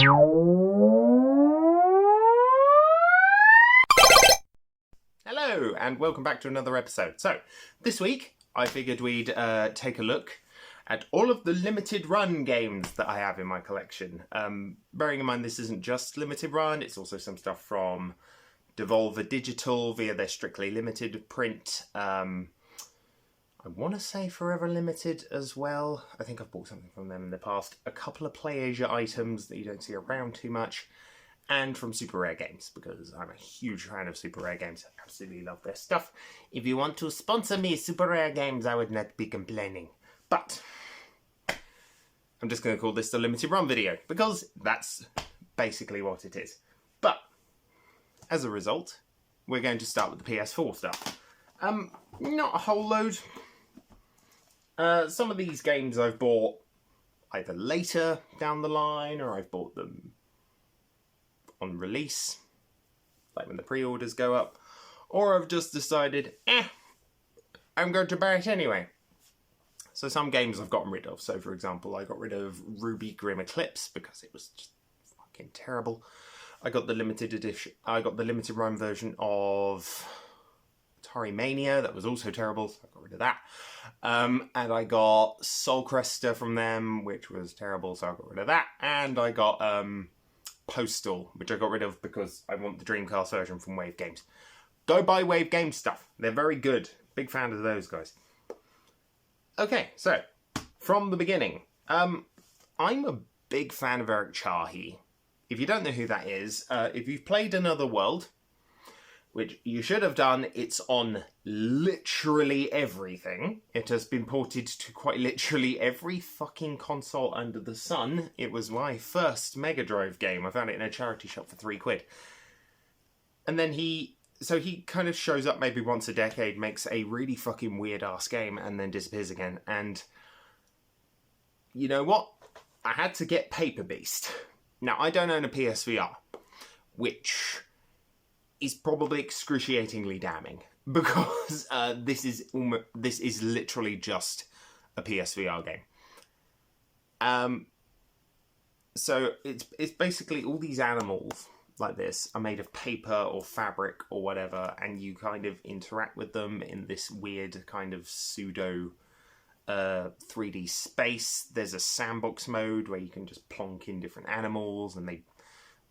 Hello, and welcome back to another episode. So, this week, I figured we'd take a look at all of the limited run games that I have in my collection. Bearing in mind this isn't just limited run, it's also some stuff from Devolver Digital via their strictly limited print. I want to say Forever Limited as well. I think I've bought something from them in the past. A couple of PlayAsia items that you don't see around too much. And from Super Rare Games, because I'm a huge fan of Super Rare Games. I absolutely love their stuff. If you want to sponsor me, Super Rare Games, I would not be complaining. But I'm just going to call this the limited run video, because that's basically what it is. But as a result, we're going to start with the PS4 stuff. Not a whole load. Some of these games I've bought either later down the line, or I've bought them on release, like when the pre-orders go up, or I've just decided, I'm going to buy it anyway. So some games I've gotten rid of. So for example, I got rid of Ruby Grim Eclipse because it was just fucking terrible. I got the limited edition, I got the limited run version of Atari Mania, that was also terrible, so I got rid of that. And I got Soul Crester from them, which was terrible, so I got rid of that. And I got Postal, which I got rid of because I want the Dreamcast version from Wave Games. Go buy Wave Games stuff. They're very good. Big fan of those guys. Okay, so, from the beginning. I'm a big fan of Eric Chahi. If you don't know who that is, if you've played Another World, which you should have done, it's on literally everything. It has been ported to quite literally every fucking console under the sun. It was my first Mega Drive game. I found it in a charity shop for £3. And then he kind of shows up maybe once a decade, makes a really fucking weird-ass game, and then disappears again. And you know what? I had to get Paper Beast. Now, I don't own a PSVR, which is probably excruciatingly damning, because this is literally just a PSVR game. So it's basically all these animals like this are made of paper or fabric or whatever, and you kind of interact with them in this weird kind of pseudo 3D space. There's a sandbox mode where you can just plonk in different animals and they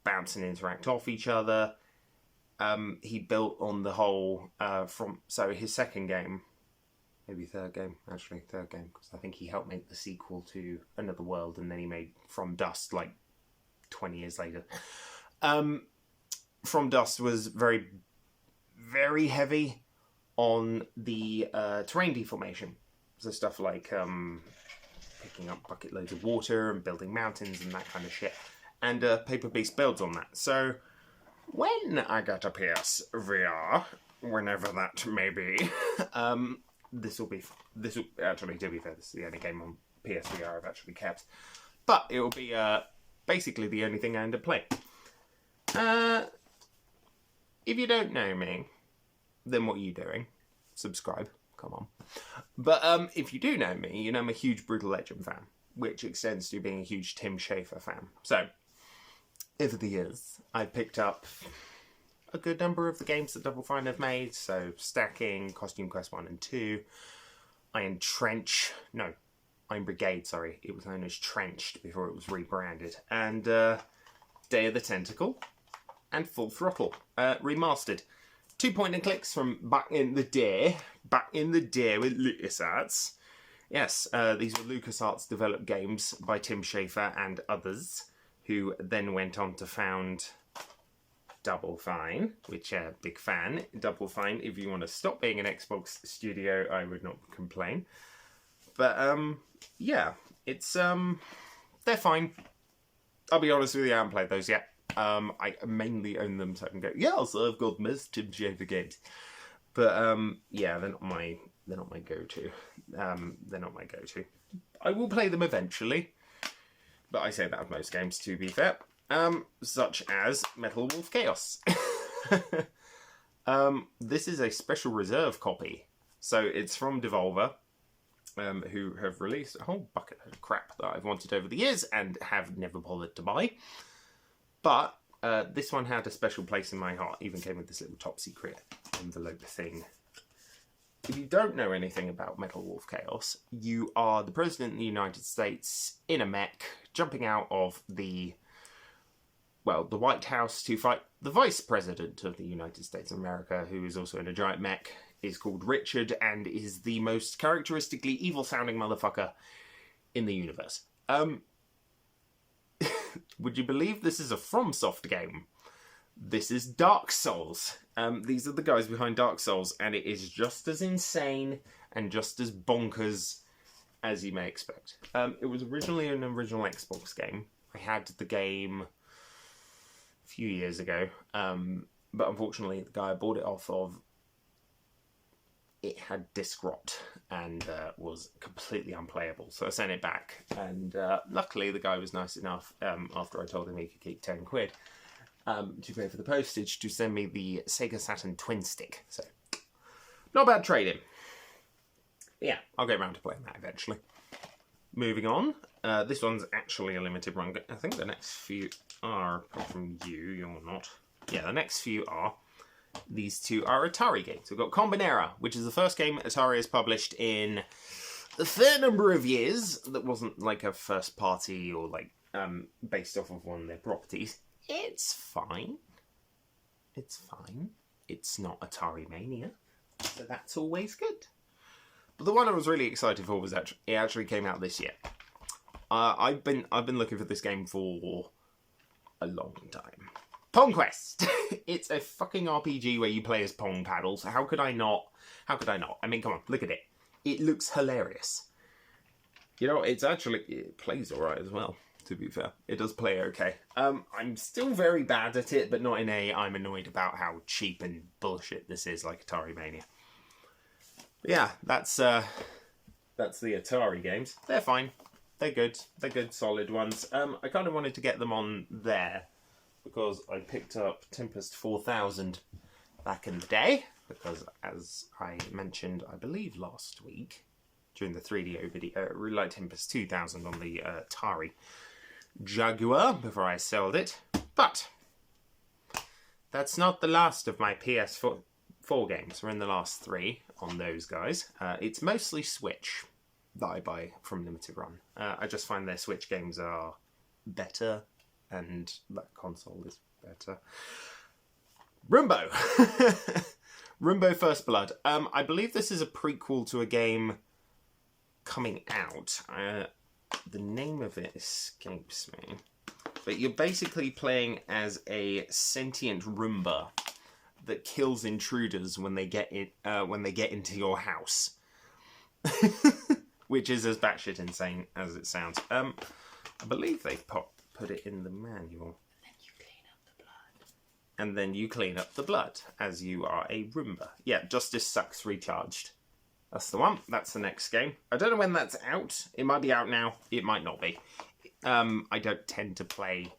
bounce and interact off each other. He built on the whole so his second game, maybe third game, because I think he helped make the sequel to Another World, and then he made From Dust like 20 years later. From Dust was very, very heavy on the terrain deformation. So stuff like picking up bucket loads of water and building mountains and that kind of shit. And Paper Beast builds on that. So when I get a PSVR, whenever that may be, this will actually, to be fair, this is the only game on PSVR I've actually kept. But it will be basically the only thing I end up playing. If you don't know me, then what are you doing? Subscribe, come on. But if you do know me, you know I'm a huge Brutal Legend fan, which extends to being a huge Tim Schafer fan. So, over the years, I've picked up a good number of the games that Double Fine have made. So, Stacking, Costume Quest 1 and 2, Iron Brigade, sorry. It was known as Trenched before it was rebranded. And Day of the Tentacle and Full Throttle, remastered. 2 point and clicks from back in the day with LucasArts. Yes, these were LucasArts developed games by Tim Schafer and others, who then went on to found Double Fine, which big fan. Double Fine, if you want to stop being an Xbox studio, I would not complain. But yeah, it's they're fine. I'll be honest with you, I haven't played those yet. I mainly own them so I can go, yes, I've got most Tim Schafer games. But yeah, they're not my go-to. They're not my go-to. I will play them eventually, but I say that of most games, to be fair. Such as Metal Wolf Chaos. This is a special reserve copy. So it's from Devolver, who have released a whole bucket load of crap that I've wanted over the years and have never bothered to buy. But this one had a special place in my heart. Even came with this little top secret envelope thing. If you don't know anything about Metal Wolf Chaos, you are the President of the United States in a mech, jumping out of the White House to fight the Vice President of the United States of America, who is also in a giant mech, is called Richard, and is the most characteristically evil-sounding motherfucker in the universe. Would you believe this is a FromSoft game? This is Dark Souls. These are the guys behind Dark Souls, and it is just as insane and just as bonkers as you may expect. It was originally an original Xbox game. I had the game a few years ago, but unfortunately the guy I bought it off of, it had disk rot and was completely unplayable. So I sent it back, and luckily the guy was nice enough, after I told him he could keep 10 quid, to pay for the postage, to send me the Sega Saturn Twin Stick. So, not bad trading. Yeah, I'll get around to playing that eventually. Moving on, this one's actually a limited run. I think the next few are, apart from you're not. Yeah, the next few are. These two are Atari games. We've got Combinera, which is the first game Atari has published in a fair number of years. That wasn't like a first party or like based off of one of their properties. It's fine. It's fine. It's not Atari Mania, so that's always good. But the one I was really excited for was it actually came out this year. I've been looking for this game for a long time. Pong Quest. It's a fucking RPG where you play as pong paddles. How could I not? I mean, come on, look at it. It looks hilarious. You know, it plays alright as well, to be fair. It does play okay. I'm still very bad at it, but not in I'm annoyed about how cheap and bullshit this is, like Atari Mania. But yeah, that's the Atari games. They're fine. They're good. They're good, solid ones. I kind of wanted to get them on there, because I picked up Tempest 4000 back in the day, because as I mentioned, I believe last week, during the 3DO video, I really liked Tempest 2000 on the Atari Jaguar before I sold it. But that's not the last of my PS4 games. We're in the last 3 on those guys. It's mostly Switch that I buy from Limited Run. I just find their Switch games are better, and that console is better. Rumbo! Rumbo First Blood. I believe this is a prequel to a game coming out. The name of it escapes me. But you're basically playing as a sentient Roomba that kills intruders when they get into your house. Which is as batshit insane as it sounds. I believe they've put it in the manual. And then you clean up the blood, as you are a Roomba. Yeah, Justice Sucks Recharged. That's the one. That's the next game. I don't know when that's out. It might be out now. It might not be. I don't tend to play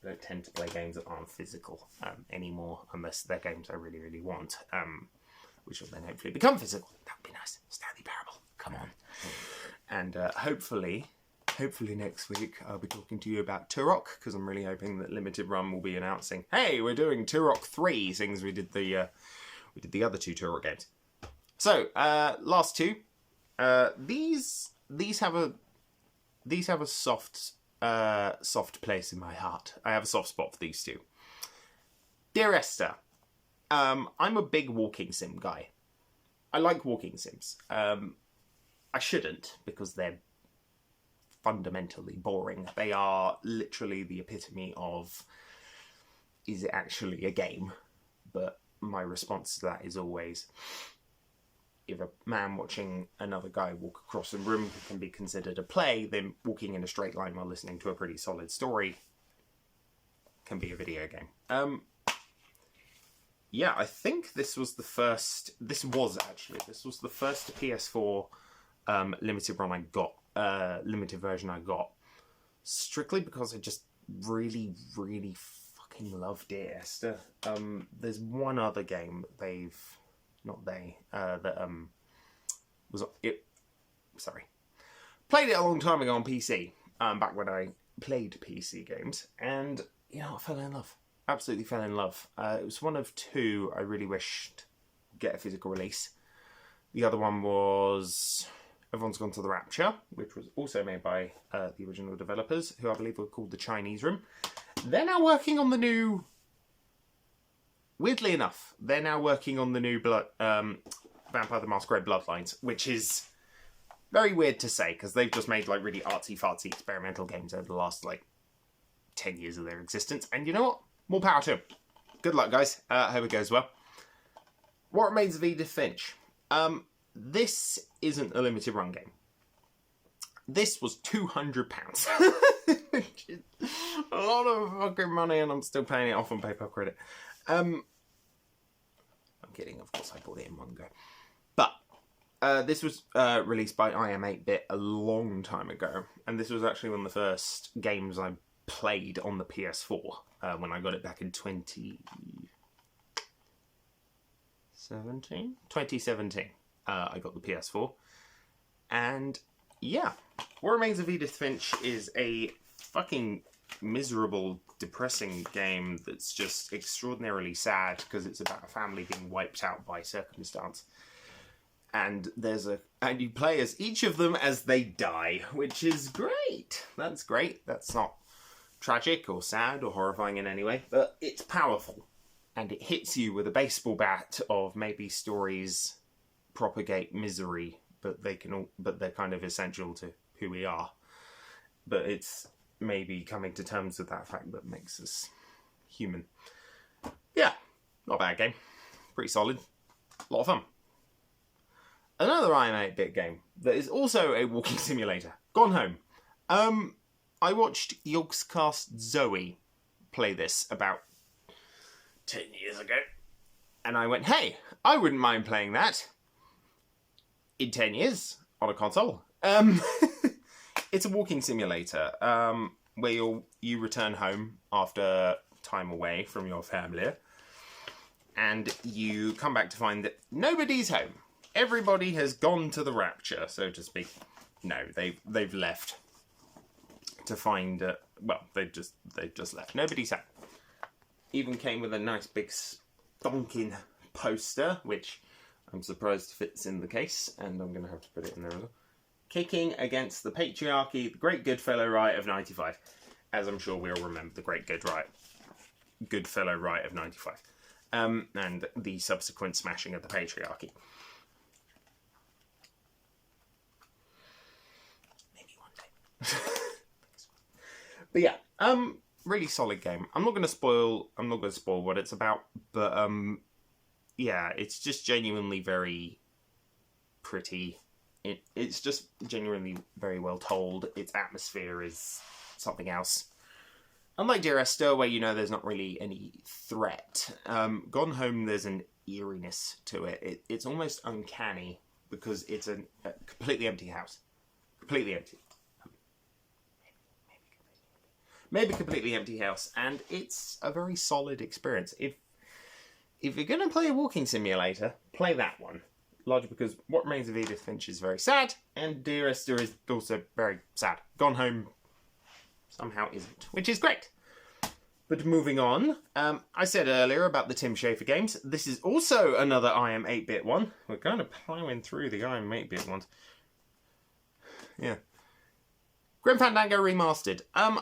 games that aren't physical anymore, unless they're games I really, really want, which will then hopefully become physical. That would be nice. Stanley Parable. Come on. And hopefully next week I'll be talking to you about Turok, because I'm really hoping that Limited Run will be announcing, hey, we're doing Turok 3, seeing as we did the other 2 Turok games. So, last 2. These have a soft place in my heart. I have a soft spot for these 2. Dear Esther, I'm a big walking sim guy. I like walking sims. I shouldn't, because they're fundamentally boring. They are literally the epitome of, is it actually a game? But my response to that is always, if a man watching another guy walk across a room can be considered a play, then walking in a straight line while listening to a pretty solid story can be a video game. Yeah, I think this was the first PS4 limited run I got, limited version I got, strictly because I just really, really fucking loved it, Esther. There's one other game played it a long time ago on PC, back when I played PC games, and I fell in love. Absolutely fell in love. It was one of two I really wished would get a physical release. The other one was Everyone's Gone to the Rapture, which was also made by the original developers, who I believe were called the Chinese Room. They're now working on the new... Weirdly enough, they're now working on the new Vampire the Masquerade Bloodlines, which is very weird to say, because they've just made like really artsy-fartsy experimental games over the last 10 years of their existence. And you know what? More power to them. Good luck, guys. Hope it goes well. What Remains of Edith Finch? This isn't a limited run game. This was £200. Which is a lot of fucking money, and I'm still paying it off on PayPal credit. I'm kidding, of course I bought it in one go. But this was released by IM8-bit a long time ago, and this was actually one of the first games I played on the PS4 when I got it back in 2017. I got the PS4, and yeah, What Remains of Edith Finch is a fucking miserable, depressing game that's just extraordinarily sad because it's about a family being wiped out by circumstance. And and you play as each of them as they die, which is great. That's great. That's not tragic or sad or horrifying in any way, but it's powerful. And it hits you with a baseball bat of maybe stories propagate misery, but they're kind of essential to who we are. But it's maybe coming to terms with that fact that makes us human. Yeah, not a bad game. Pretty solid. A lot of fun. Another IM8-bit game that is also a walking simulator. Gone Home. I watched Yogscast Zoe play this about 10 years ago. And I went, hey, I wouldn't mind playing that in 10 years on a console. It's a walking simulator where you return home after time away from your family. And you come back to find that nobody's home. Everybody has gone to the rapture, so to speak. No, they've left to find. They've just left. Nobody's home. Even came with a nice big stonking poster, which I'm surprised fits in the case, and I'm going to have to put it in there as well. Kicking against the patriarchy, the Great Goodfellow Riot of '95, as I'm sure we all remember the Great Goodfellow Riot of '95, and the subsequent smashing of the patriarchy. But yeah, really solid game. I'm not going to spoil what it's about, but yeah, it's just genuinely very pretty. It's just genuinely very well told. Its atmosphere is something else. Unlike Dear Esther, where there's not really any threat, Gone Home, there's an eeriness to it. It's almost uncanny because it's a completely empty house. Completely empty. Maybe completely empty house, and it's a very solid experience. If you're going to play a walking simulator, play that one. Largely because What Remains of Edith Finch is very sad, and Dear Esther is also very sad. Gone Home somehow isn't, which is great. But moving on, I said earlier about the Tim Schafer games. This is also another IM8-bit one. We're kind of plowing through the IM8-bit ones. Yeah. Grim Fandango Remastered. I'm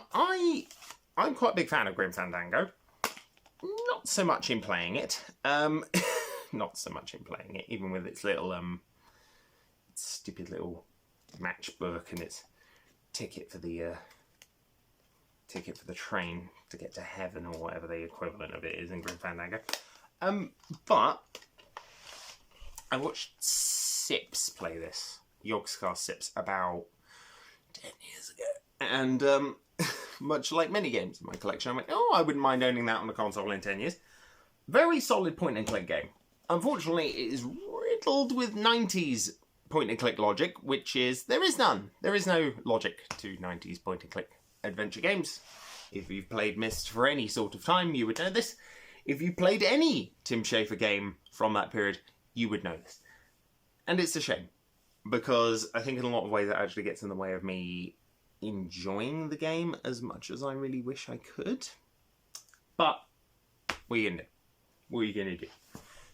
quite a big fan of Grim Fandango. Not so much in playing it. Even with its little stupid little matchbook and its ticket for the train to get to heaven, or whatever the equivalent of it is in Grim Fandango. But I watched Sips play this, Yogscast Sips, about 10 years ago. And much like many games in my collection, I went, I wouldn't mind owning that on a console in 10 years. Very solid point-and-click game. Unfortunately, it is riddled with 90s point-and-click logic, which is, there is none. There is no logic to 90s point-and-click adventure games. If you've played Myst for any sort of time, you would know this. If you played any Tim Schafer game from that period, you would know this. And it's a shame, because I think in a lot of ways it actually gets in the way of me enjoying the game as much as I really wish I could. But what are you going to do? What are you going to do?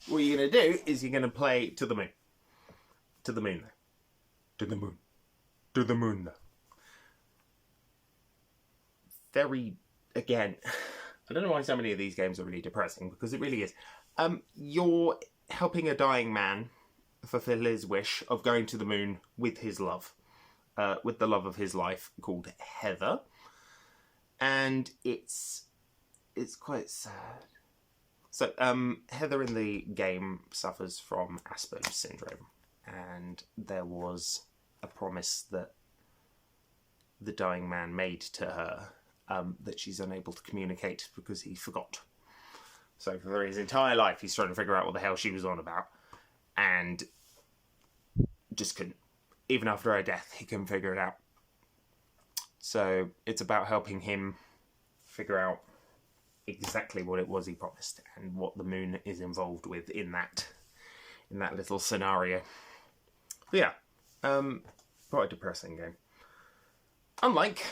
What you're going to do is you're going to play to the moon. To the moon, though. To the moon. To the moon, though. Very, again, I don't know why so many of these games are really depressing, because it really is. You're helping a dying man fulfill his wish of going to the moon with his love. With the love of his life, called Heather. And it's quite sad. So, Heather in the game suffers from Asperger's syndrome, and there was a promise that the dying man made to her that she's unable to communicate because he forgot. So for his entire life, he's trying to figure out what the hell she was on about, and just couldn't. Even after her death, he couldn't figure it out. So it's about helping him figure out exactly what it was he promised and what the moon is involved with in that little scenario. But yeah, quite a depressing game. Unlike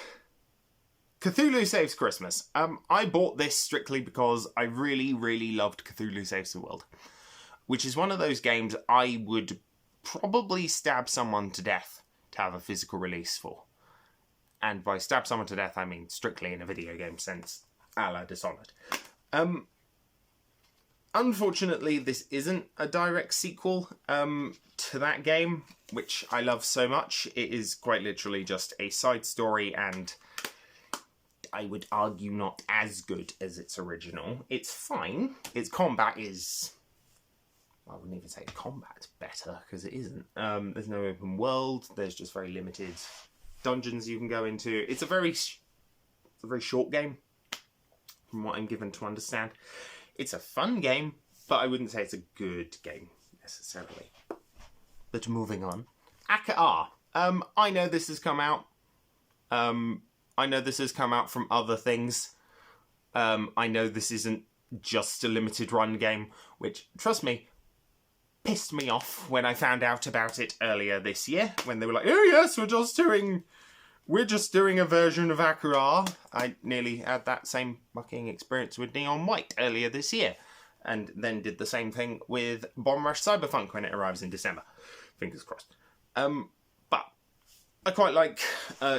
Cthulhu Saves Christmas. I bought this strictly because I really, really loved Cthulhu Saves the World, which is one of those games I would probably stab someone to death to have a physical release for. And by stab someone to death, I mean strictly in a video game sense, a la Dishonored. Unfortunately, this isn't a direct sequel to that game, which I love so much. It is quite literally just a side story, and I would argue not as good as its original. It's fine. Its combat is... I wouldn't even say combat's better, because it isn't. There's no open world. There's just very limited dungeons you can go into. It's a very short game, from what I'm given to understand. It's a fun game, but I wouldn't say it's a good game, necessarily. But moving on. Aka. I know this has come out. I know this has come out from other things. I know this isn't just a limited run game, which, trust me, pissed me off when I found out about it earlier this year, when they were like, oh yes, we're just doing a version of Akira. I nearly had that same fucking experience with Neon White earlier this year, and then did the same thing with Bomb Rush Cyberpunk when it arrives in December. Fingers crossed. But I quite like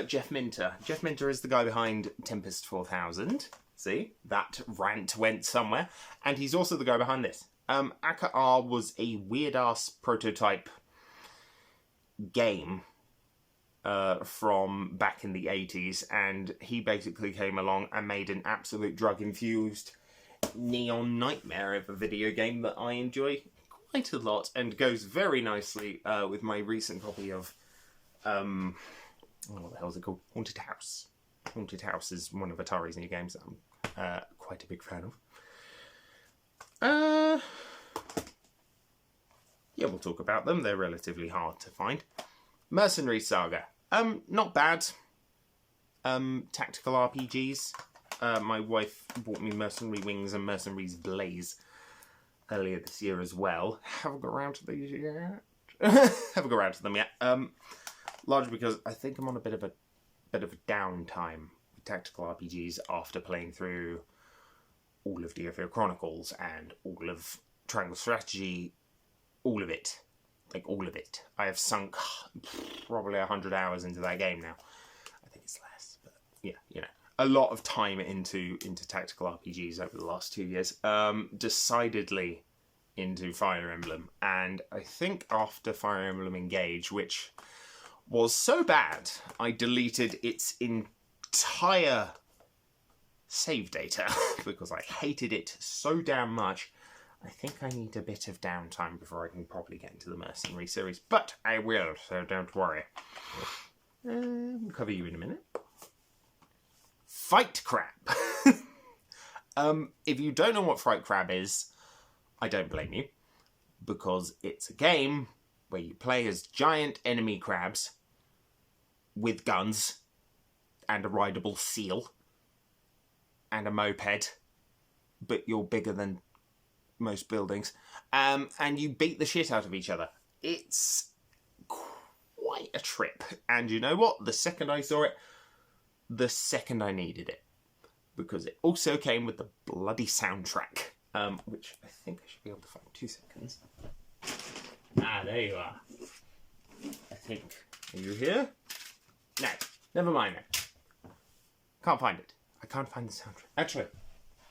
Jeff Minter. Jeff Minter is the guy behind Tempest 4000. See, that rant went somewhere. And he's also the guy behind this. Aka was a weird-ass prototype game from back in the 80s, and he basically came along and made an absolute drug-infused neon nightmare of a video game that I enjoy quite a lot, and goes very nicely with my recent copy of what the hell is it called? Haunted House. Haunted House is one of Atari's new games that I'm quite a big fan of. Yeah, we'll talk about them. They're relatively hard to find. Mercenary Saga. Not bad. Tactical RPGs. My wife bought me Mercenary Wings and Mercenaries Blaze earlier this year as well. Haven't got around to these yet. Haven't got around to them yet. Largely because I think I'm on a bit of a downtime with tactical RPGs after playing through all of DFO Chronicles and all of Triangle Strategy, all of it. Like, all of it. I have sunk probably 100 hours into that game now. I think it's less, but yeah, you know. A lot of time into tactical RPGs over the last 2 years. Decidedly into Fire Emblem. And I think after Fire Emblem Engage, which was so bad, I deleted its entire save data because I hated it so damn much. I think I need a bit of downtime before I can probably get into the Mercenary series, but I will, so don't worry. We'll cover you in a minute. Fight Crab. If you don't know what Fight Crab is, I don't blame you, because it's a game where you play as giant enemy crabs with guns and a rideable seal and a moped, but you're bigger than most buildings, and you beat the shit out of each other. It's quite a trip, and you know what? The second I saw it, the second I needed it. because it also came with the bloody soundtrack, which I think I should be able to find. 2 seconds. Ah, there you are. I think. Are you here? No, never mind that. Can't find it. I can't find the soundtrack. Actually,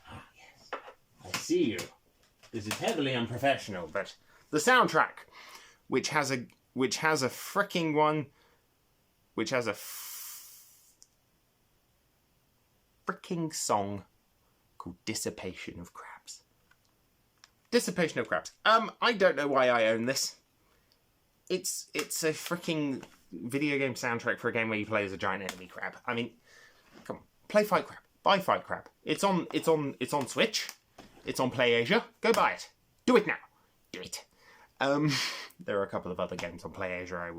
yes, I see you. This is heavily unprofessional, but the soundtrack, which has a freaking one, which has a freaking song called Dissipation of Crabs. Dissipation of Crabs. I don't know why I own this. It's a freaking video game soundtrack for a game where you play as a giant enemy crab. I mean, come on, play Fight Crab. Buy Fight Crab. It's on Switch. It's on PlayAsia. Go buy it. Do it now. Do it. There are a couple of other games on PlayAsia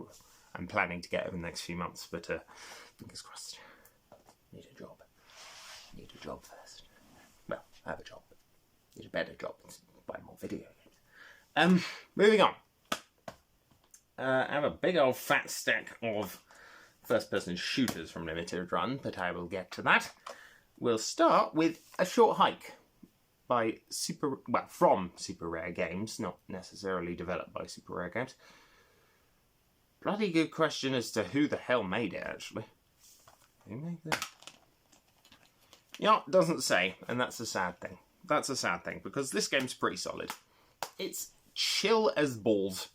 I'm planning to get over the next few months, but fingers crossed. Need a job. Need a job first. Well, I have a job. Need a better job than buy more video games. Moving on. I have a big old fat stack of first-person shooters from Limited Run, but I will get to that. We'll start with A Short Hike from Super Rare Games, not necessarily developed by Super Rare Games. Bloody good question as to who the hell made it, actually. Who made that? Yeah, it doesn't say, and that's a sad thing. That's a sad thing, because this game's pretty solid. It's chill as balls.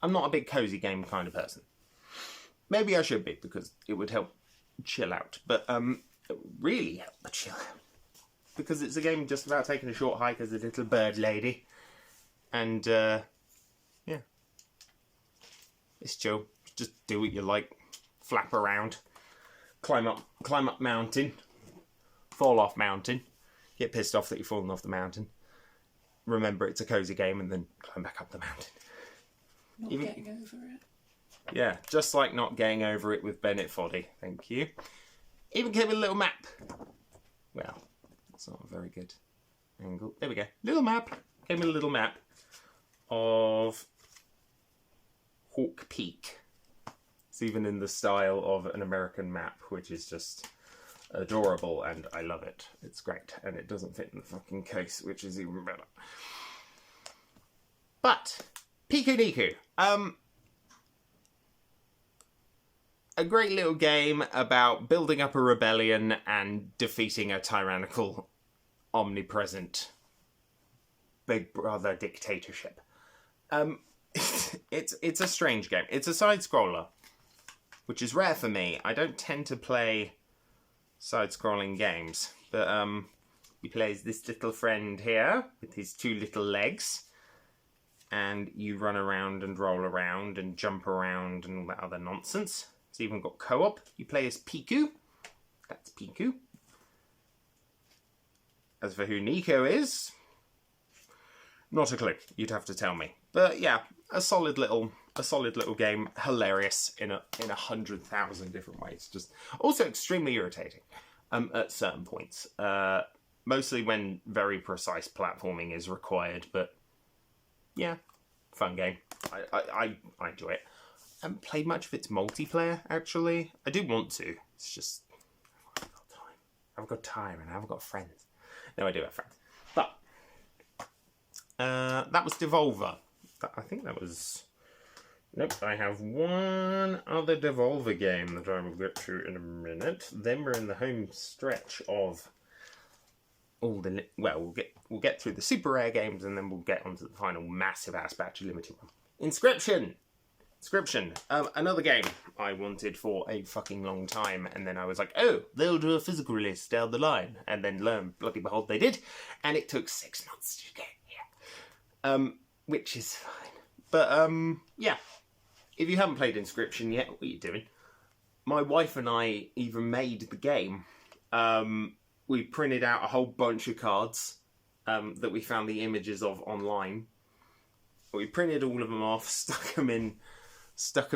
I'm not a big cozy game kind of person. Maybe I should be, because it would help chill out. But it would really help the chill out. Because it's a game just about taking a short hike as a little bird lady. And, yeah. It's chill. Just do what you like. Flap around. Climb up mountain. Fall off mountain. Get pissed off that you've fallen off the mountain. Remember it's a cozy game and then climb back up the mountain. Not getting over it. Yeah, just like not getting over it with Bennett Foddy. Thank you. Even came with a little map. Well, that's not a very good angle. There we go. Little map. Came with a little map of Hawk Peak. It's even in the style of an American map, which is just adorable, and I love it. It's great, and it doesn't fit in the fucking case, which is even better. But Piku Niku. A great little game about building up a rebellion and defeating a tyrannical, omnipresent Big Brother dictatorship. It's a strange game. It's a side-scroller, which is rare for me. I don't tend to play side-scrolling games, but he plays this little friend here with his 2 little legs. And you run around and roll around and jump around and all that other nonsense. It's even got co-op. You play as Piku. That's Piku. As for who Nico is, not a clue. You'd have to tell me. But yeah, a solid little game. Hilarious in 100,000 different ways. Just also extremely irritating at certain points. Mostly when very precise platforming is required, but yeah, fun game. I enjoy it. I haven't played much of its multiplayer, actually. I do want to. It's just, I've got time and I haven't got friends. No, I do have friends. But, that was Devolver. I think that was... Nope, I have one other Devolver game that I will get to in a minute. Then we're in the home stretch of all the... Well, we'll get through the Super Rare games and then we'll get onto the final massive ass batch of limited one. Inscription, another game I wanted for a fucking long time, and then I was like, oh, they'll do a physical release down the line, and then lo and bloody behold they did, and it took 6 months to get here. Which is fine. But, yeah. If you haven't played Inscription yet, what are you doing? My wife and I even made the game. We printed out a whole bunch of cards that we found the images of online. We printed all of them off, stuck them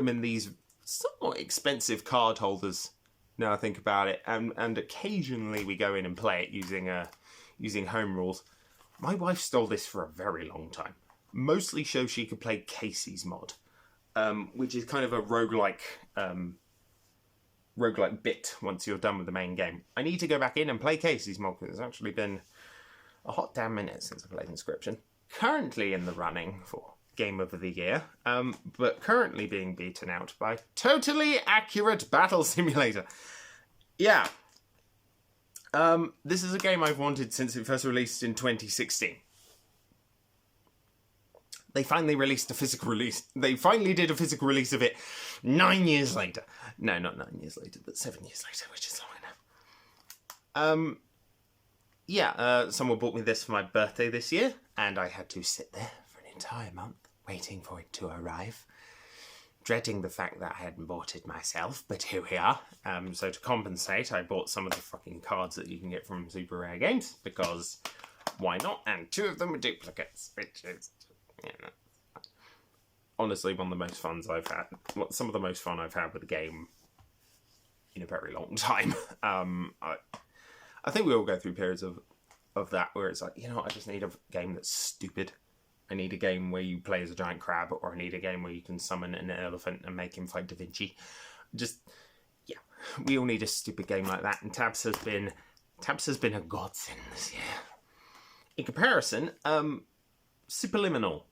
in these somewhat expensive card holders. Now I think about it, and occasionally we go in and play it using home rules. My wife stole this for a very long time, mostly so she could play Casey's mod, which is kind of a roguelike roguelike bit once you're done with the main game. I need to go back in and play Casey's mod, because it's actually been a hot damn minute since I played Inscription. Currently in the running for Game of the Year, but currently being beaten out by Totally Accurate Battle Simulator. Yeah. This is a game I've wanted since it first released in 2016. They finally released a physical release. They finally did a physical release of it 9 years later. No, not 9 years later, but 7 years later, which is long enough. Yeah, someone bought me this for my birthday this year, and I had to sit there for an entire month waiting for it to arrive. Dreading the fact that I hadn't bought it myself, but here we are. So to compensate, I bought some of the fucking cards that you can get from Super Rare Games, because why not? And 2 of them are duplicates, which is, you know, honestly one of the most fun I've had. Some of the most fun I've had with a game in a very long time. I think we all go through periods of that where it's like, you know, I just need a game that's stupid. I need a game where you play as a giant crab, or I need a game where you can summon an elephant and make him fight Da Vinci. Just, yeah, we all need a stupid game like that, and Tabs has been a godsend this year. In comparison, Superliminal.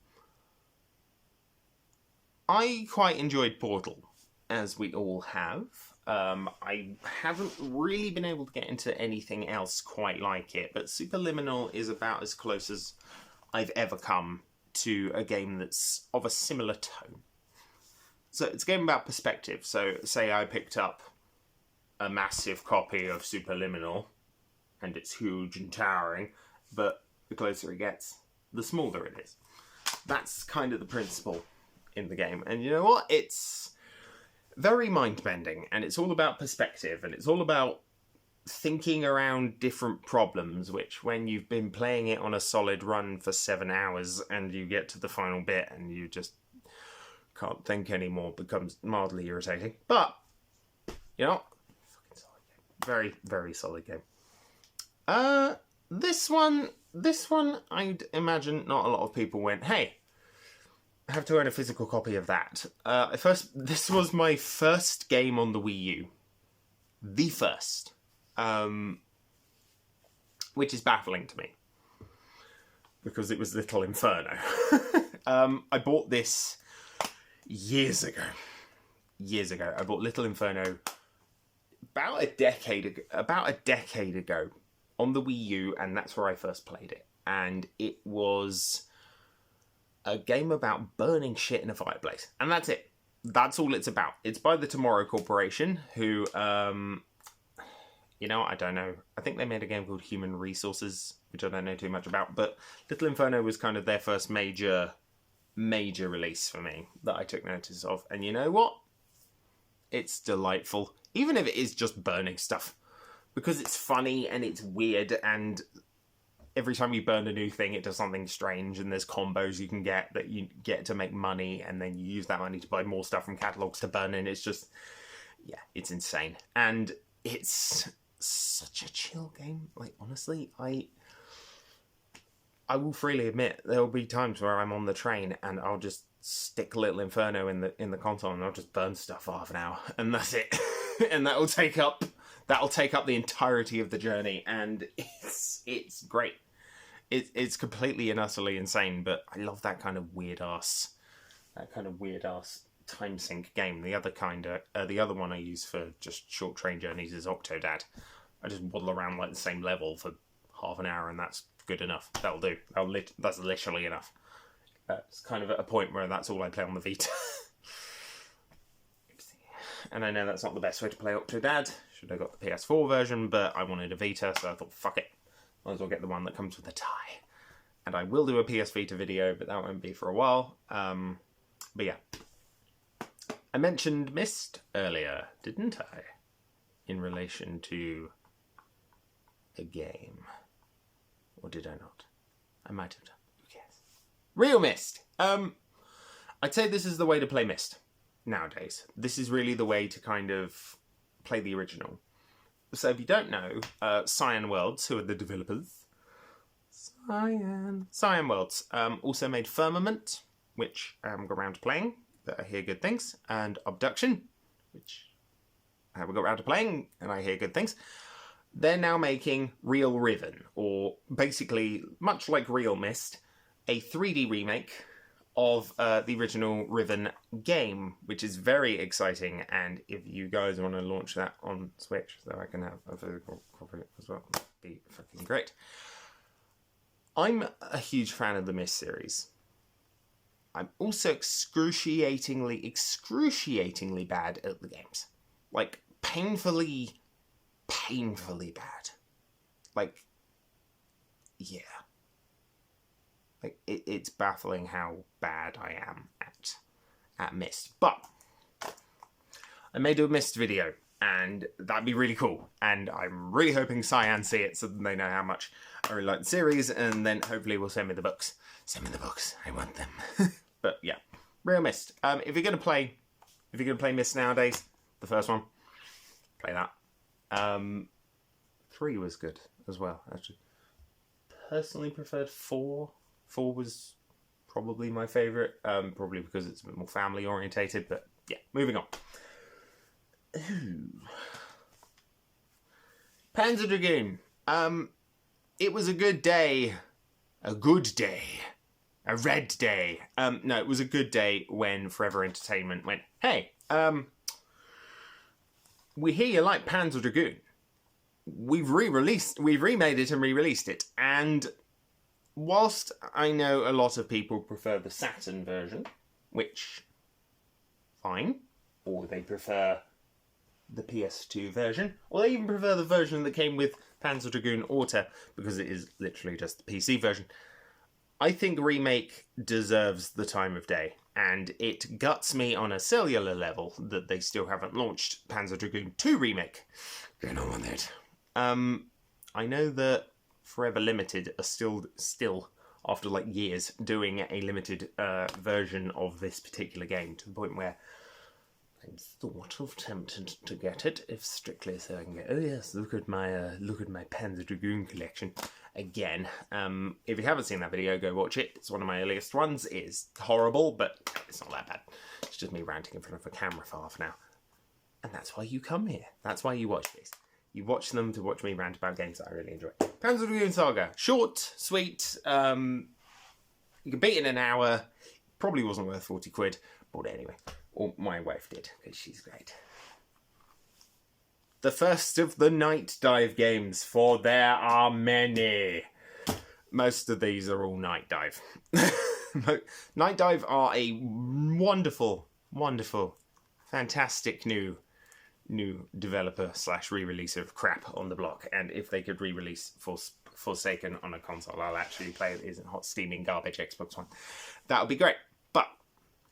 I quite enjoyed Portal, as we all have. I haven't really been able to get into anything else quite like it, but Superliminal is about as close as I've ever come to a game that's of a similar tone. So it's a game about perspective. So say I picked up a massive copy of Superliminal, and it's huge and towering, but the closer it gets, the smaller it is. That's kind of the principle in the game. And you know what? It's very mind-bending, and it's all about perspective, and it's all about thinking around different problems, which when you've been playing it on a solid run for 7 hours and you get to the final bit and you just can't think anymore, becomes mildly irritating. But, you know, fucking solid game. Very, very solid game. This one, I'd imagine not a lot of people went, hey, I have to own a physical copy of that. This was my first game on the Wii U. The first. Which is baffling to me, because it was Little Inferno. I bought this years ago. I bought Little Inferno about a decade ago on the Wii U, and that's where I first played it. And it was a game about burning shit in a fireplace, and that's it. That's all it's about. It's by the Tomorrow Corporation, who, you know, I don't know. I think they made a game called Human Resources, which I don't know too much about, but Little Inferno was kind of their first major release for me that I took notice of. And you know what? It's delightful, even if it is just burning stuff, because it's funny and it's weird, and every time you burn a new thing, it does something strange, and there's combos you can get that you get to make money, and then you use that money to buy more stuff from catalogs to burn, and it's just, yeah, it's insane. And it's such a chill game. Like, honestly, I will freely admit there will be times where I'm on the train and I'll just stick Little Inferno in the console and I'll just burn stuff for half an hour, and that's it. And that'll take up the entirety of the journey, and it's great. It's completely and utterly insane, but I love that kind of weird ass time sync game. The other one I use for just short train journeys is Octodad. I just waddle around like the same level for half an hour, and that's good enough. That'll do. That's literally enough. It's kind of at a point where that's all I play on the Vita. And I know that's not the best way to play Octodad. Should have got the PS4 version, but I wanted a Vita, so I thought, fuck it. Might as well get the one that comes with a tie. And I will do a PS Vita video, but that won't be for a while. But yeah. I mentioned Myst earlier, didn't I? In relation to a game. Or did I not? I might have done. Who cares? Real Myst! I'd say this is the way to play Myst nowadays. This is really the way to kind of play the original. So if you don't know, Cyan Worlds, who are the developers, Cyan Worlds, also made Firmament, which I haven't got around to playing, but I hear good things, and Abduction, which haven't got around to playing, and I hear good things. They're now making Real Riven, or basically, much like Real Mist, a 3D remake of the original Riven game, which is very exciting. And if you guys want to launch that on Switch, so I can have a physical copy as well, that'd be fucking great. I'm a huge fan of the Mist series. I'm also excruciatingly bad at the games. Like, painfully bad. Like, yeah. Like, it's baffling how bad I am at Myst. But I may do a Myst video, and that'd be really cool. And I'm really hoping Cyan see it so that they know how much I really like the series, and then hopefully will send me the books. Send me the books. I want them. But yeah, Real Myst. If you're gonna play Myst nowadays, the first one, play that. 3 was good as well, actually. Personally preferred 4. 4 was probably my favourite, probably because it's a bit more family orientated, but yeah, moving on. Ooh. Panzer Dragoon. It was a good day. A good day. A red day. No, it was a good day when Forever Entertainment went, hey, we hear you like Panzer Dragoon. We've remade it and re-released it. And whilst I know a lot of people prefer the Saturn version, which, fine, or they prefer the PS2 version, or they even prefer the version that came with Panzer Dragoon Auto, because it is literally just the PC version, I think Remake deserves the time of day. And it guts me on a cellular level that they still haven't launched Panzer Dragoon 2 Remake. Going on with it. I know that Forever Limited are still after like years doing a limited version of this particular game, to the point where I'm sort of tempted to get it, if strictly so I can go, oh yes, look at my Panzer Dragoon collection again. If you haven't seen that video, go watch it. It's one of my earliest ones. It's horrible, but it's not that bad. It's just me ranting in front of a camera for half an hour. And that's why you come here. That's why you watch these. You watch them to watch me rant about games that I really enjoy. Panzer Dragoon Saga. Short, sweet, you can beat in an hour. Probably wasn't worth 40 quid, but anyway. Or my wife did, because she's great. The first of the Night Dive games, for there are many. Most of these are all Night Dive. Night Dive are a wonderful, fantastic new developer / re-releaser of crap on the block. And if they could re-release Forsaken on a console, I'll actually play it. Isn't hot steaming garbage Xbox One. That would be great. But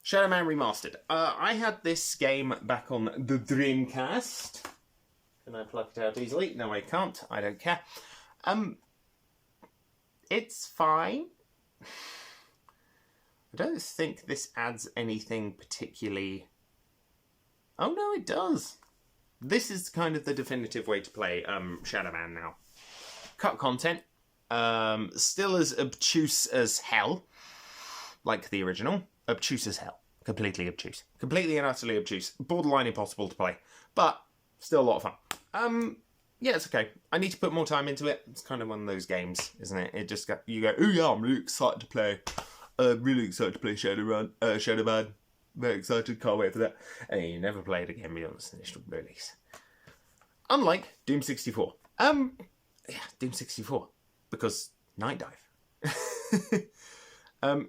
Shadow Man Remastered. I had this game back on the Dreamcast. Can I plug it out easily? No, I can't. I don't care. It's fine. I don't think this adds anything particularly... Oh, no, it does. This is kind of the definitive way to play Shadow Man now. Cut content. Still as obtuse as hell. Like the original. Obtuse as hell. Completely obtuse. Completely and utterly obtuse. Borderline impossible to play. But still a lot of fun. Yeah, it's okay. I need to put more time into it. It's kind of one of those games, isn't it? It just you go, oh yeah, I'm really excited to play. Really excited to play Shadow Man. Very excited, can't wait for that. And you never play it again beyond its initial release. Unlike Doom 64. Yeah, Doom 64. Because Night Dive.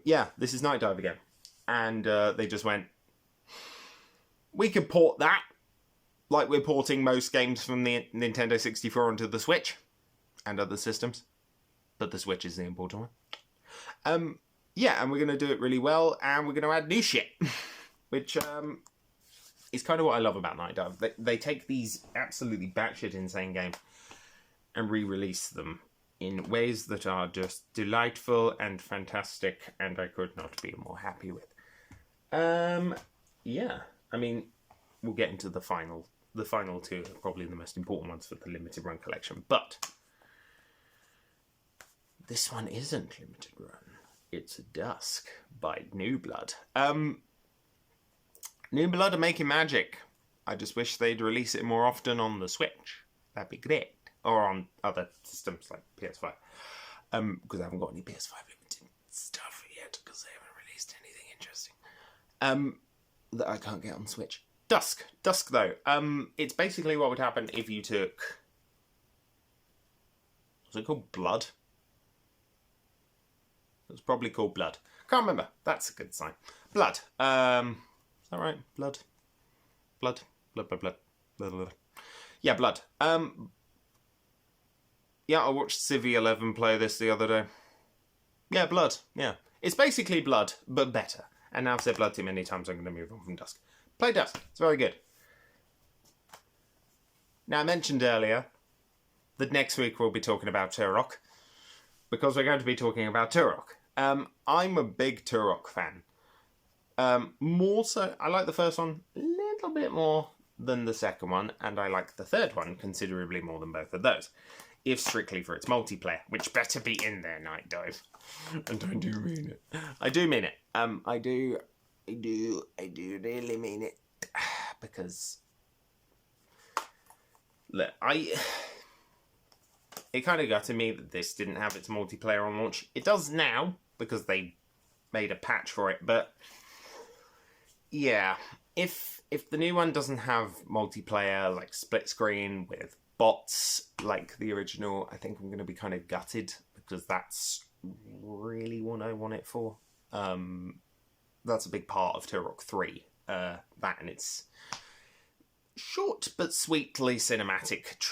Yeah, this is Night Dive again. And they just went, we could port that, like we're porting most games from the Nintendo 64 onto the Switch and other systems. But the Switch is the important one. Yeah, and we're going to do it really well, and we're going to add new shit. Which is kind of what I love about Night Dive. They take these absolutely batshit insane games and re-release them in ways that are just delightful and fantastic, and I could not be more happy with. Yeah, I mean, we'll get into the final two, are probably the most important ones for the limited run collection, but this one isn't limited run. It's Dusk by New Blood. New Blood are making magic. I just wish they'd release it more often on the Switch. That'd be great. Or on other systems like PS5. Because I haven't got any PS5 limited stuff yet, because they haven't released anything interesting. That I can't get on Switch. Dusk, though. It's basically what would happen if you took... Was it called Blood? It was probably called Blood. Can't remember. That's a good sign. Blood. Is that right? Blood. Yeah, Blood. Yeah, I watched Civi 11 play this the other day. Yeah, Blood. Yeah. It's basically Blood, but better. And now I've said Blood too many times, I'm going to move on from Dusk. Play Dusk. It's very good. Now, I mentioned earlier that next week we'll be talking about Turok, because we're going to be talking about Turok. I'm a big Turok fan. More so, I like the first one a little bit more than the second one, and I like the third one considerably more than both of those. If strictly for its multiplayer, which better be in there, Night Dive. And I do mean it. I do mean it. I do really mean it. Because, look, it kind of gutted me that this didn't have its multiplayer on launch. It does now, because they made a patch for it, but yeah, if the new one doesn't have multiplayer, like split screen with bots like the original, I think I'm going to be kind of gutted, because that's really what I want it for. That's a big part of Turok 3. That and its short but sweetly cinematic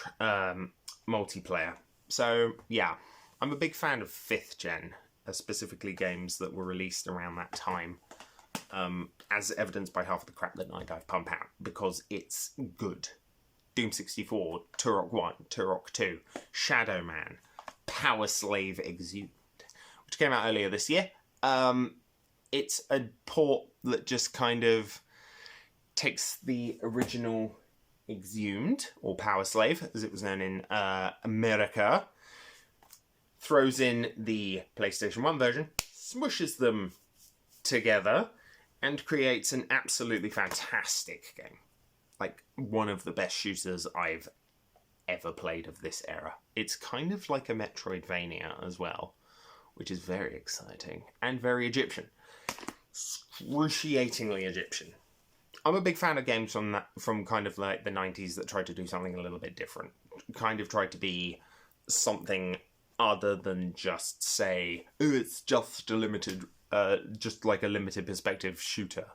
multiplayer. So, yeah, I'm a big fan of 5th gen, specifically games that were released around that time, as evidenced by half of the crap that Night Dive pump out, because it's good. Doom 64, Turok 1, Turok 2, Shadow Man, Power Slave Exhumed, which came out earlier this year. It's a port that just kind of takes the original Exhumed, or Power Slave, as it was known in America, throws in the PlayStation 1 version, smushes them together, and creates an absolutely fantastic game. Like, one of the best shooters I've ever played of this era. It's kind of like a Metroidvania as well, which is very exciting, and very Egyptian. Excruciatingly Egyptian. I'm a big fan of games from kind of like the 90s that tried to do something a little bit different. Kind of tried to be something other than just say, oh, it's just a limited, just like a limited perspective shooter,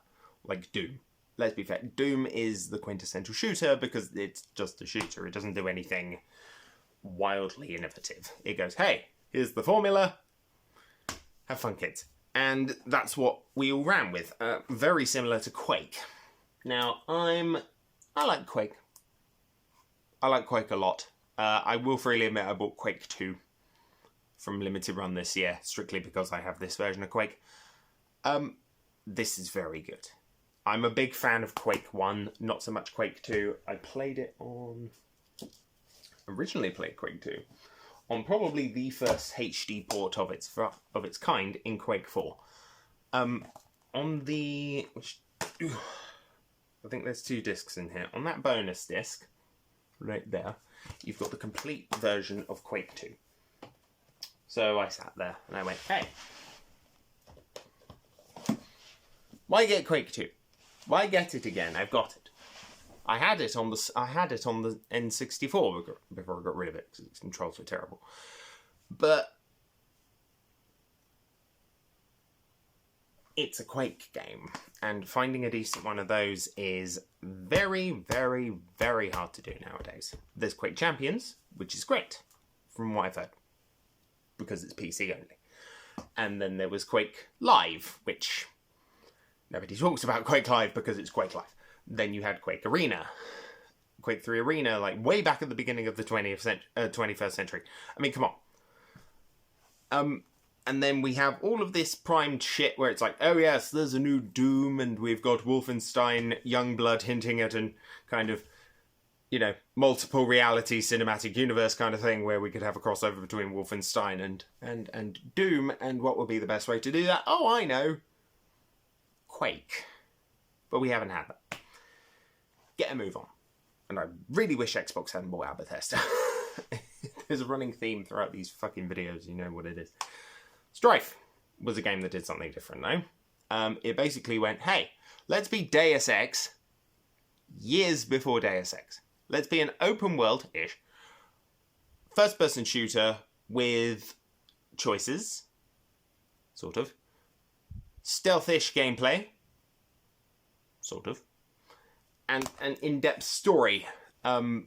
like Doom. Let's be fair, Doom is the quintessential shooter because it's just a shooter. It doesn't do anything wildly innovative. It goes, hey, here's the formula, have fun, kids. And that's what we all ran with. Very similar to Quake. Now, I like Quake. I like Quake a lot. I will freely admit I bought Quake 2 from Limited Run this year, strictly because I have this version of Quake. This is very good. I'm a big fan of Quake 1, not so much Quake 2. I played it on... Originally played Quake 2 on probably the first HD port of its kind in Quake 4. On the... I think there's 2 discs in here. On that bonus disc, right there, you've got the complete version of Quake 2. So I sat there and I went, hey, why get Quake 2? Why get it again? I've got it. I had it on the N64 before I got rid of it because its controls were terrible. But it's a Quake game, and finding a decent one of those is very, very, very hard to do nowadays. There's Quake Champions, which is great, from what I've heard, because it's PC only. And then there was Quake Live, which nobody talks about Quake Live because it's Quake Live. Then you had Quake Arena, Quake 3 Arena, like way back at the beginning of the 21st century. I mean, come on. And then we have all of this primed shit where it's like, oh yes, there's a new Doom, and we've got Wolfenstein Youngblood hinting at an kind of, you know, multiple reality cinematic universe kind of thing where we could have a crossover between Wolfenstein and Doom, and what would be the best way to do that? Oh, I know. Quake. But we haven't had that. get a move on. And I really wish Xbox hadn't bought out Bethesda. There's a running theme throughout these fucking videos, you know what it is. Strife was a game that did something different, though. It basically went, hey, let's be Deus Ex years before Deus Ex. Let's be an open world-ish first-person shooter with choices, sort of. Stealth-ish gameplay, sort of. And an in-depth story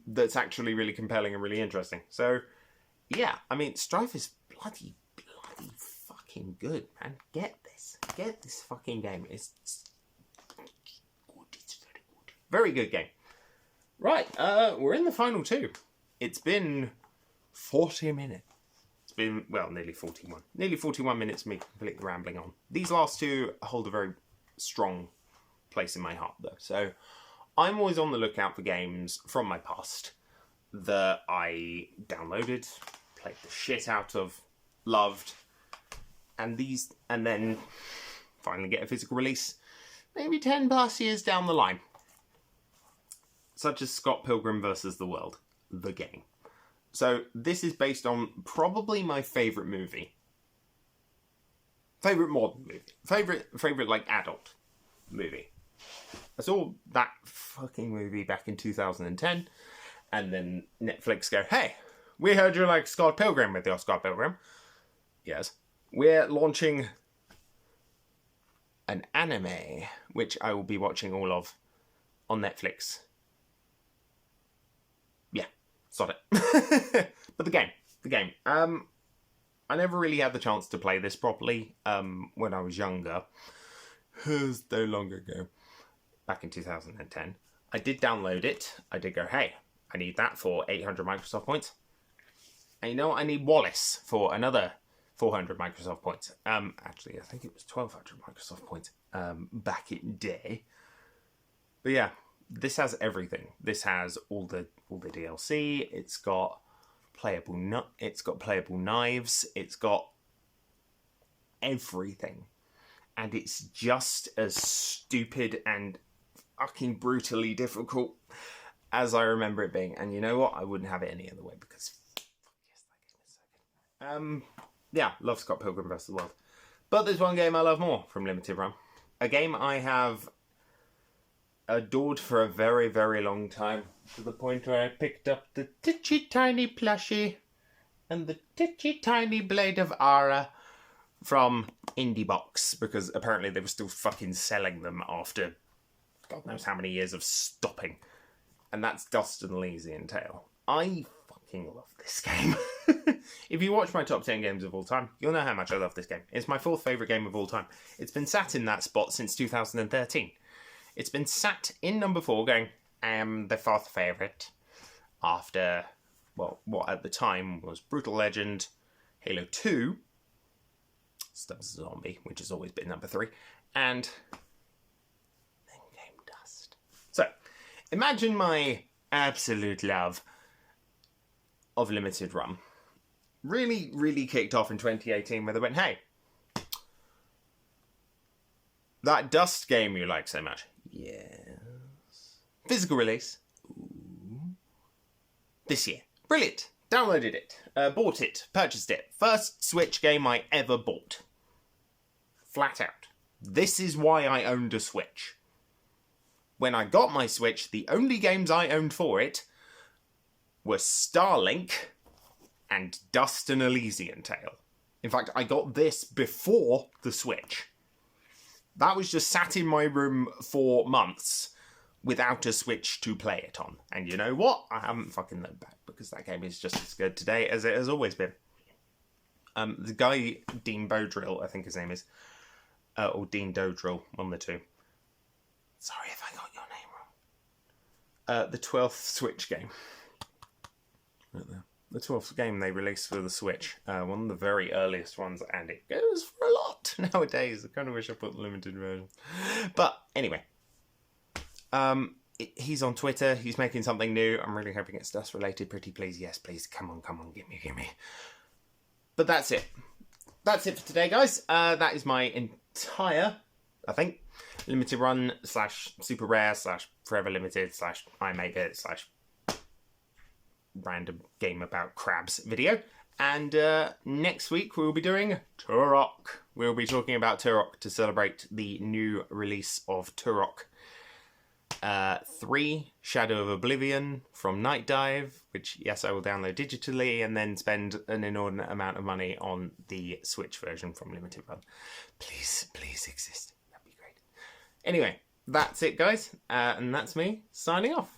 that's actually really compelling and really interesting. So, yeah, I mean, Strife is bloody fucking good, man. Get this fucking game. It's good. It's very good. Very good game. Right, we're in the final two. It's been 40 minutes. It's been, well, nearly 41. Nearly 41 minutes of me completely rambling on. These last two hold a very strong place in my heart, though. So, I'm always on the lookout for games from my past that I downloaded, played the shit out of, loved, and then finally get a physical release maybe 10 plus years down the line. Such as Scott Pilgrim vs. the World, the game. So this is based on probably my favourite movie. Favourite modern movie. Favourite like adult movie. I saw that fucking movie back in 2010, and then Netflix go, hey, we heard you like Scott Pilgrim with your Scott Pilgrim. Yes. We're launching an anime, which I will be watching all of on Netflix. Yeah, sod it. But the game. I never really had the chance to play this properly when I was younger. It was so long ago. Back in 2010. I did download it. I did go, hey, I need that for 800 Microsoft points. And you know what? I need Wallace for another 400 Microsoft points. Actually, I think it was 1200 Microsoft points back in day. But yeah, this has everything. This has all the DLC. It's got playable knives. It's got everything. And it's just as stupid and fucking brutally difficult as I remember it being. And you know what? I wouldn't have it any other way because fuck yes, that game is so good. Yeah, love Scott Pilgrim vs. the World. But there's one game I love more from Limited Run. A game I have adored for a very, very long time. To the point where I picked up the titchy tiny plushie and the titchy tiny blade of Ara from Indie Box, because apparently they were still fucking selling them after God knows how many years of stopping. And that's Dust and Elysian Tale. I fucking love this game. If you watch my top 10 games of all time, you'll know how much I love this game. It's my fourth favourite game of all time. It's been sat in that spot since 2013. It's been sat in number 4 going, the fourth favourite, after, well, what at the time was Brutal Legend, Halo 2, Stubbs Zombie, which has always been number 3, and then came Dust. So, imagine my absolute love of Limited Run really, really kicked off in 2018 where they went, hey, that Dust game you like so much. Yes. Physical release. Ooh. This year. Brilliant. Downloaded it. Bought it. Purchased it. First Switch game I ever bought. Flat out. This is why I owned a Switch. When I got my Switch, the only games I owned for it were Starlink and Dust and Elysian Tale. In fact, I got this before the Switch. That was just sat in my room for months without a Switch to play it on. And you know what? I haven't fucking looked back because that game is just as good today as it has always been. The guy, Dean Bodrill, I think his name is, or Dean Dodrill, one of the two. Sorry if I got your name wrong. The 12th Switch game. Right there. The 12th game they released for the Switch. One of the very earliest ones, and it goes for a lot nowadays. I kind of wish I put the limited version. But anyway. He's on Twitter. He's making something new. I'm really hoping it's Dust related. Pretty please. Yes, please. Come on. Give me. But that's it. That's it for today, guys. That is my entire, I think, limited run / super rare / forever limited / I make it / random game about crabs video. And next week we'll be doing Turok. We'll be talking about Turok to celebrate the new release of Turok 3 Shadow of Oblivion from Night Dive, which, yes, I will download digitally and then spend an inordinate amount of money on the Switch version from Limited Run. Please exist. That'd be great. Anyway, that's it, guys. And that's me signing off.